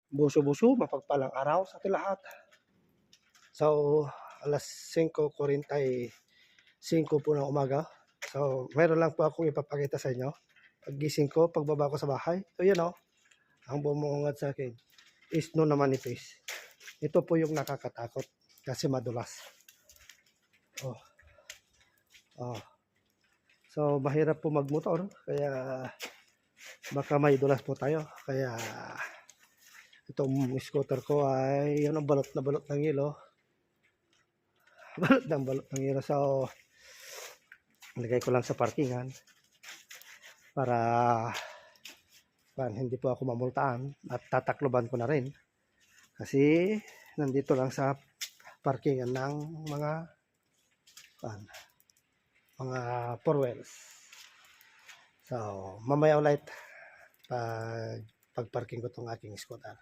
Buso-buso, mapagpalang araw sa ating lahat. So, alas 5:45 po ng umaga. So, meron lang po akong ipapakita sa inyo. Paggising ko, pagbaba ko sa bahay. So, yun o. Ang bumungad sa akin is no na manipis. Ito po yung nakakatakot kasi madulas. Oh. Oh. So, mahirap po magmotor. Kaya, baka may dulas po tayo. Kaya, itong scooter ko ay yun ang balot ng yelo. balot ng yelo. So, lagay ko lang sa parkingan para hindi po ako mamultaan at tatakloban ko na rin kasi nandito lang sa parkingan ng mga four wheels. So, mamaya ulit pag parking ko tong aking scooter.